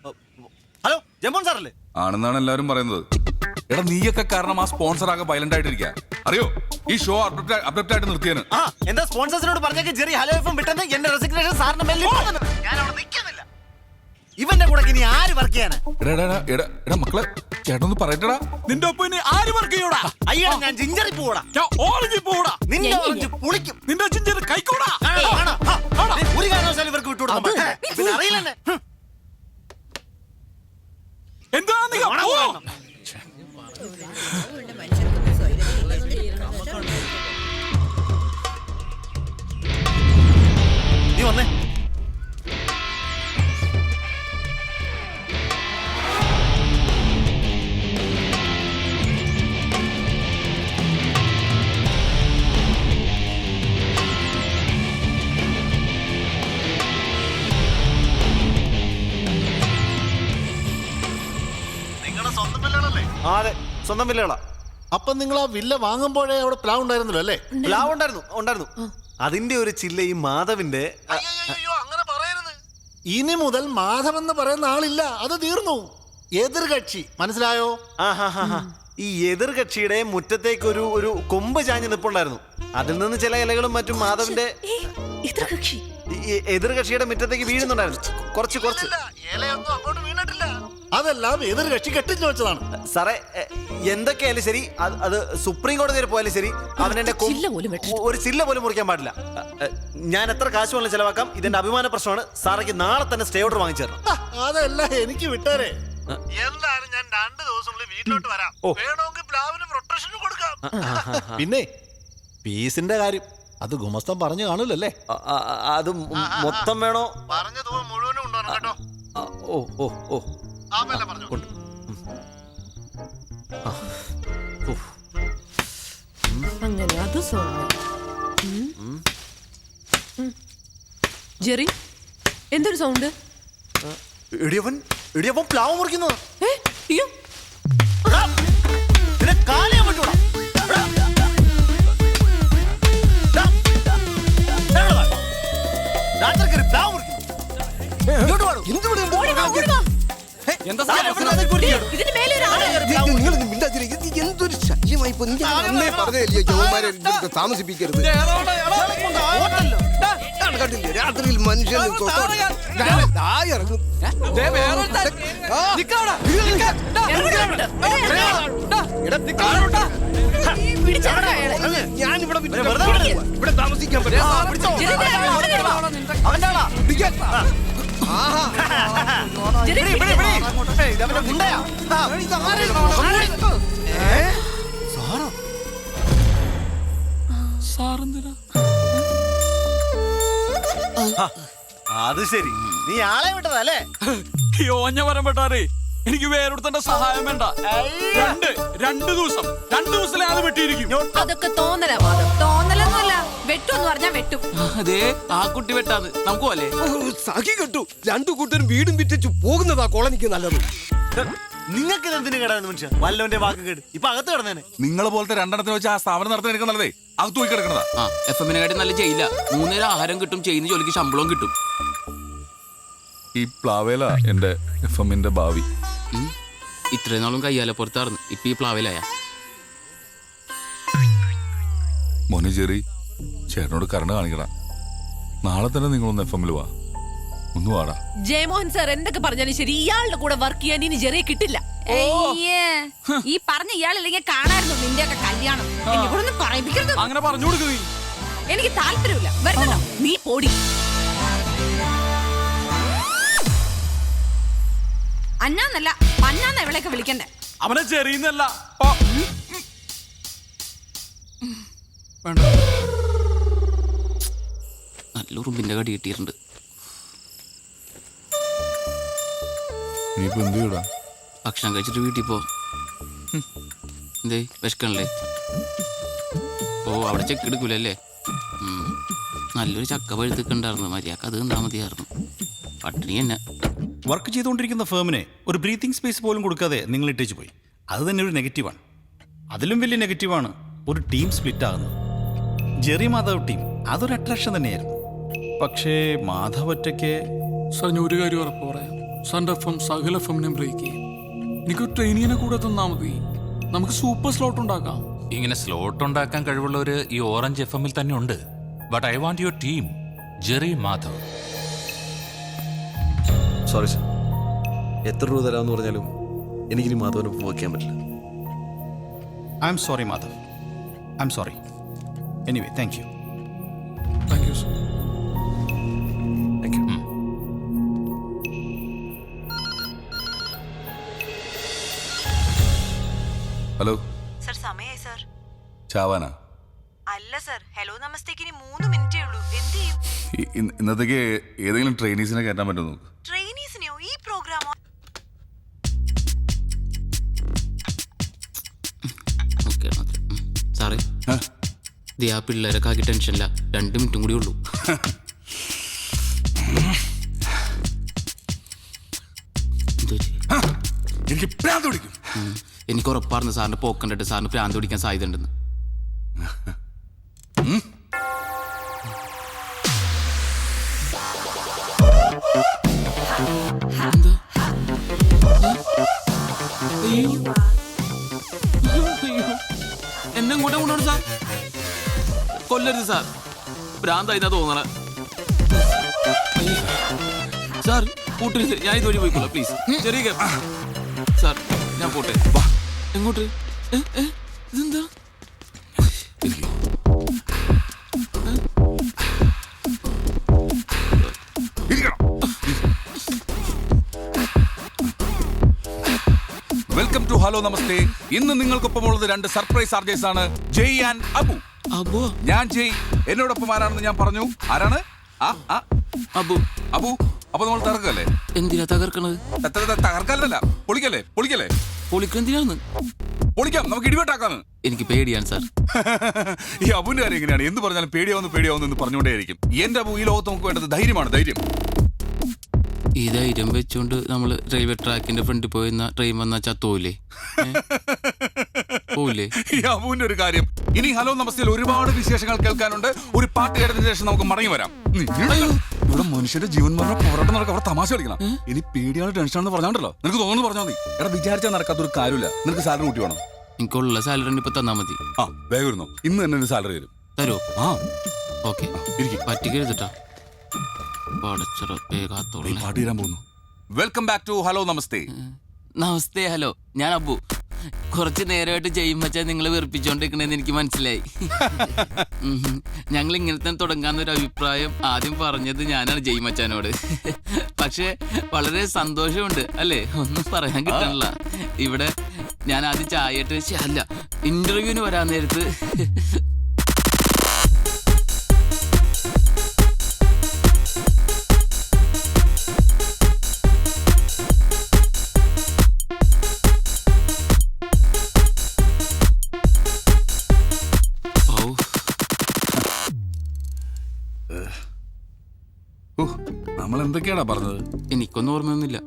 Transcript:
Hello ജമോൻ സാറല്ലേ? ആണെന്നാണ് എല്ലാവരും പറയുന്നത്. എടാ നീയൊക്കെ കാരണം ആ സ്പോൺസർ ആകെ വയലന്റ് ആയിട്ടിരിക്കുക. അറിയോ ഈ ഷോ അബ്രപ്റ്റ് ആയിട്ട് നിർത്തിയാണ്. എന്താ സ്പോൺസേഴ്സിനോട് പറഞ്ഞേക്ക് ജെറി ഹലോ എഫും വിട്ടെന്ന് എന്റെ റെസിഗ്നേഷൻ സാറിന് മെല്ലി ഞാൻ അവിടെ നിൽക്കുന്നില്ല. ഇവന്റെ കൂടെ ഇനി ആര് വർക്ക് ചെയ്യാനാ? എടാ മക്കളെ ചേട്ടനൊന്ന് പറയട്ടടാ. നിന്റെ ഒപ്പം ഇനി ആര് വർക്ക് ചെയ്യൂടാ? അയ്യോ ഞാൻ ജിഞ്ചറി പോടാ, ഓറഞ്ച് പോടാ, നിന്റെ ഓറഞ്ച് പുളിക്കും, നിന്റെ ജിഞ്ചർ കൈക്കൂടാ. ഒരു കാരണവശാലും ഇവർക്ക് വിട്ടുകൊടുക്കാൻ പിന്നെ അറിയില്ലെന്നെ. എന്താ നീ വന്നേ. അതെ സ്വന്തം വില്ലകളാ. അപ്പൊ നിങ്ങൾ ആ വില്ല വാങ്ങുമ്പോഴേ അവിടെ പ്ലാവ് ഉണ്ടായിരുന്നല്ലോ അല്ലേ? പ്ലാവ് ഉണ്ടായിരുന്നു. അതിന്റെ ഒരു ചില്ല ഈ മാധവിന്റെ. അങ്ങനെ പറയരുത്. ഇനി മുതൽ മാധവ് എന്ന് പറയുന്ന ആളില്ല, അത് തീർന്നു. എതിർകക്ഷി മനസ്സിലായോ? ഈ എതിർകക്ഷിയുടെ മുറ്റത്തേക്ക് ഒരു കൊമ്പ് ചാഞ്ഞ് നിപ്പുണ്ടായിരുന്നു. അതിൽ നിന്ന് ചില ഇലകളും മറ്റും മാധവിന്റെ എതിർകക്ഷിയുടെ മുറ്റത്തേക്ക് വീഴുന്നുണ്ടായിരുന്നു. കുറച്ച് അതെല്ലാം എതിർകക്ഷി കെട്ടിച്ചു വെച്ചതാണ്. സാറേ എന്തൊക്കെയായാലും ശരി, അത് സുപ്രീം കോടതി വരെ പോയാലും ശരി, അവനെന്റെ ഒരു ചില്ല പോലും മുറിക്കാൻ പാടില്ല. ഞാൻ എത്ര കാശ് വേണം ചെലവാക്കാം, ഇതെന്റെ അഭിമാന പ്രശ്നമാണ്. സാറേക്ക് നാളെ തന്നെ സ്റ്റേ ഓർഡർ വാങ്ങിച്ചു തരണം. അതല്ല എനിക്ക് വിട്ടേരെ. എന്തായാലും ഞാൻ 2 ദിവസത്തിനുള്ളിൽ വീട്ടിലോട്ട് വരാം. വേണമെങ്കിൽ പ്ലാവിന് പ്രൊട്ടക്ഷൻ കൊടുക്കാം. പിന്നെ പീസിന്റെ കാര്യം അത് ഗുമസ്തൻ പറഞ്ഞു കാണൂലല്ലേ? അത് മൊത്തം വേണോ? പറഞ്ഞ തുക മുഴുവനും കൊണ്ടുവരണം കേട്ടോ. ഓ അങ്ങനെ അത് ജെറി എന്തൊരു സൗണ്ട്? ഇടിയപ്പം പ്ലാവ് മുറിക്കുന്നത്. എന്തൊരു ശല്യമായി താമസിപ്പിക്കരുത്. കണ്ടില്ലേ രാത്രിയിൽ മനുഷ്യൻ ഞാനിവിടെ താമസിക്കാൻ അത് ശരി, നീ ആളെ വിട്ടതല്ലേ? യോഞ്ഞ വരം പെട്ടാറേ, എനിക്ക് വേറൊരുത്തന്റെ സഹായം വേണ്ട. 2 ദിവസത്തിലെ അത് വെട്ടിയിരിക്കും. അതൊക്കെ തോന്നലാ മാധവ്, തോന്നലൊന്നുമല്ല. വെട്ടുമെന്ന് പറഞ്ഞാ വെട്ടും. അതെ ആ കുട്ടി വെട്ടാന്ന് നമുക്ക് പോലെ സഖി കെട്ടു. 2 കൂട്ടരും വീടും വിറ്റിച്ചു പോകുന്നതാ കോളനിക്ക് നല്ലത്. നിങ്ങൾക്ക് ഇതെന്തിനു കേടാന്ന് മനുഷ്യ? വല്ലവന്റെ വാക്ക് കേട് ഇപ്പൊ അകത്ത് കിടന്നേനെ. നിങ്ങളെ പോലത്തെ 2 വെച്ച് ആ സ്ഥാപനം നടത്താൻ എനിക്ക് നല്ലതേ അകത്ത് പോയി കിടക്കണതാ. FM-നെക്കാട്ടി നല്ല ചെയ്യില്ല. 3 നേരം ആഹാരം കിട്ടും, ചെയ്യുന്ന ജോലിക്ക് ശമ്പളവും കിട്ടും. ഈ പ്ലാവേല എന്റെ FM-ന്റെ ഭാവി. ഇത്രയും നാളും കയ്യാലെ പുറത്തായിരുന്നു, ഇപ്പൊ ഈ പ്ലാവിലായ. മോനെ ജെറി, ചേട്ടനോട് കരുണ കാണിക്കണം. നാളെ തന്നെ നിങ്ങളൊന്ന് FM-ൽ വാ. ഒന്ന് വാടാ. ജയമോഹൻ സാർ എന്തൊക്കെ പറഞ്ഞാലും ശരി, ഇയാളുടെ കൂടെ വർക്ക് ചെയ്യാൻ ഇനി ജെറിയെ കിട്ടില്ല. ഈ പറഞ്ഞ ഇയാളില്ലെങ്കിൽ കാണായിരുന്നു നിന്റെ ഒക്കെ കല്യാണം. എന്നെ കൂടെ ഒന്നും പറയിപ്പിക്കരുത്. അങ്ങനെ പറഞ്ഞു കൊടുക്കുക. എനിക്ക് താല്പര്യമില്ല. വരുന്നോ നീ പോടി. അന്നാന്നല്ല പന്നാന്ന ഇവളെയൊക്കെ വിളിക്കണ്ടേ. അവനെ ചെറിയുന്നല്ല. നല്ല ഉറുമ്പിന്റെ കടി കിട്ടിയിട്ടുണ്ട്. ഭക്ഷണം കഴിച്ചിട്ട് വീട്ടിൽ പോ. എന്തേ വിശക്കണല്ലേ? അവിടെ ചെക്ക് എടുക്കൂലല്ലേ? നല്ലൊരു ചക്ക പഴുത്തിട്ടുണ്ടായിരുന്നു, മര്യാദക്ക് അത് തിന്നാ മതിയായിരുന്നു. പട്ടിണി തന്നെ. വർക്ക് ചെയ്തുകൊണ്ടിരിക്കുന്ന ഫേമിനെ ഒരു ബ്രീത്തിങ് സ്പേസ് പോലും കൊടുക്കാതെ നിങ്ങൾ ഇട്ടേച്ച് പോയി. അത് തന്നെ ഒരു നെഗറ്റീവാണ്. അതിലും വലിയ നെഗറ്റീവാണ് ഒരു ടീം സ്പ്ലിറ്റ് ആകുന്നത്. ജെറി മാധവ് ടീം അതൊരു അട്രാക്ഷൻ തന്നെയായിരുന്നു. പക്ഷേ മാധവ് ഒറ്റയ്ക്ക് സാർ ഞാൻ ഒരു കാര്യം ഉറപ്പ് പറയാം, സൺ എഫും സകല എഫും ബ്രേക്ക് ചെയ്യും. എനിക്ക് ട്രെയിനിനെ കൂടെ തന്നാ മതി. നമുക്ക് സൂപ്പർ സ്ലോട്ട് ഉണ്ടാക്കാം. ഇങ്ങനെ സ്ലോട്ട് ഉണ്ടാക്കാൻ കഴിവുള്ളവര് ഈ ഓറഞ്ച് FM-ൽ തന്നെ ഉണ്ട്. But I want your team, Jerry Madhav. Sorry sir, എത്ര രൂപ തരാമെന്ന് പറഞ്ഞാലും എനിക്കിനി മാധവനെ വയ്ക്കാൻ പറ്റില്ല. I am sorry Madhav, I am sorry. Anyway thank you. Thank you sir. Thank you. Hello sir, സമയായി സർ. ചാവാനാ? അല്ല സർ, ഹലോ നമസ്തേക്ക് ഇനി 3 മിനിറ്റേ ഉള്ളൂ. എന്ത് ചെയ്യും? ഇന്നത്തേക്ക് ഏതെങ്കിലും ട്രെയിനീസിനെ കയറ്റാൻ പറ്റുമോ നോക്ക്. ട്രെയിനീസിനെയോ? ഈ പ്രോഗ്രാമോ? സാറേ, ദേ ആ പിള്ളേരൊക്കെ ആക്കി ടെൻഷനില്ല. 2 മിനിറ്റും കൂടി ഉള്ളൂ. എനിക്ക് പ്രാന്ത് പിടിക്കും. എനിക്ക് ഉറപ്പാർന്ന് സാറിന് പോക്കണ്ടിട്ട് സാറിന് പ്രാന്ത് പിടിക്കാൻ സാധ്യത ഉണ്ടെന്ന്. എന്നെ കൂടെ കൊണ്ടോട് സാർ. കൊല്ലരുത് സാർ, ഭ്രാന്തായിന്നാ തോന്നണ. സാർ കൂട്ടരുത്, ഞാൻ ഇതുവഴി പോയിക്കോളാം പ്ലീസ്. ചെറിയ സാർ, ഞാൻ പോട്ടെ. എങ്ങോട്ട്? ഇതെന്താ? വെൽക്കം ടു ഹലോ നമസ്തേ. ഇന്ന് നിങ്ങൾക്കൊപ്പമുള്ളത് 2 സർപ്രൈസ് ആർജേഴ്സ് ആണ്, ജയ് ആൻഡ് അബു. അബു? ഞാൻ ജയ്. എന്നോടൊപ്പം ആരാണെന്ന് ഞാൻ പറഞ്ഞു. ആരാണ്? അബു. അബു. അപ്പൊ നമ്മൾ തകർക്കല്ലേ? എന്തിനാ തകർക്കണത്? തകർക്കാനല്ല, പൊളിക്കല്ലേ? പൊളിക്കല്ലേ? പൊളിക്കെന്തിനാന്ന്? പൊളിക്കാം, നമുക്ക് ഇടിവെട്ടാക്കാന്ന്. എനിക്ക് പേടിയാണ് സാർ. ഈ അബുവിന്റെ കാര്യം എങ്ങനെയാണ്? എന്ത് പറഞ്ഞാലും പേടിയാവുന്നു എന്ന് പറഞ്ഞുകൊണ്ടേയിരിക്കും. എന്റെ അബു, ഈ ലോകത്ത് നമുക്ക് വേണ്ടത് ധൈര്യമാണ്, ധൈര്യം. ഈ ധൈര്യം വെച്ചോണ്ട് നമ്മള് റെയിൽവേ ട്രാക്കിന്റെ ഫ്രണ്ടിൽ പോയിരുന്ന ട്രെയിൻ വന്നാ ചത്തോല്ലേ? പോവില്ലേ? ഈ അബുവിന്റെ ഒരു കാര്യം. ഇനി ഹലോ നമസ്തേയിൽ ഒരുപാട് വിശേഷങ്ങൾ കേൾക്കാനുണ്ട്. ഒരു പാട്ട് കേട്ടതിന് ശേഷം നമുക്ക് മടങ്ങി വരാം. ഇവിടെ മനുഷ്യന്റെ ജീവൻ മരണ പോരാട്ടം നടക്കും. അവിടെ തമാശ കളിക്കണം. ഇനി പേടിയാണ്, ടെൻഷനാണെന്ന് പറഞ്ഞാണ്ടല്ലോ, നിനക്ക് തോന്നുന്നു പറഞ്ഞാൽ മതി. എടാ, വിചാരിച്ചാൽ നടക്കാത്തൊരു കാര്യമില്ല. നിനക്ക് സാലറി കൂട്ടി വേണം. എനിക്കുള്ള സാലറി ഇപ്പൊ തന്നാ മതി. വേഗം ഇരുന്നോ. ഇന്ന് തന്നെ ഒരു സാലറി തരും. തരുമോ? ഓക്കെ, പറ്റിക്കരുതട്ടാ. പാട്ട് തീരാൻ പോകുന്നു. Welcome back to hello Namaste. നമസ്തേ. ഹലോ, ഞാൻ അബു. കുറച്ച് നേരമായിട്ട് ജയിമച്ചാ നിങ്ങളെ വെറുപ്പിച്ചോണ്ടിരിക്കണെന്ന് എനിക്ക് മനസ്സിലായി. ഞങ്ങൾ ഇങ്ങനെ തന്നെ തുടങ്ങാന്നൊരു അഭിപ്രായം ആദ്യം പറഞ്ഞത് ഞാനാണ് ജയിമച്ചാനോട്. പക്ഷെ വളരെ സന്തോഷമുണ്ട് അല്ലേ, ഒന്നും പറയാൻ കിട്ടണില്ല. ഇവിടെ ഞാൻ ആദ്യം ചായയിട്ട് അല്ല ഇന്റർവ്യൂവിന് വരാൻ നേരത്ത് നമ്മൾ എന്തൊക്കെയാടാ പറഞ്ഞത്? എനിക്കൊന്നും ഓർമ്മയൊന്നുമില്ല.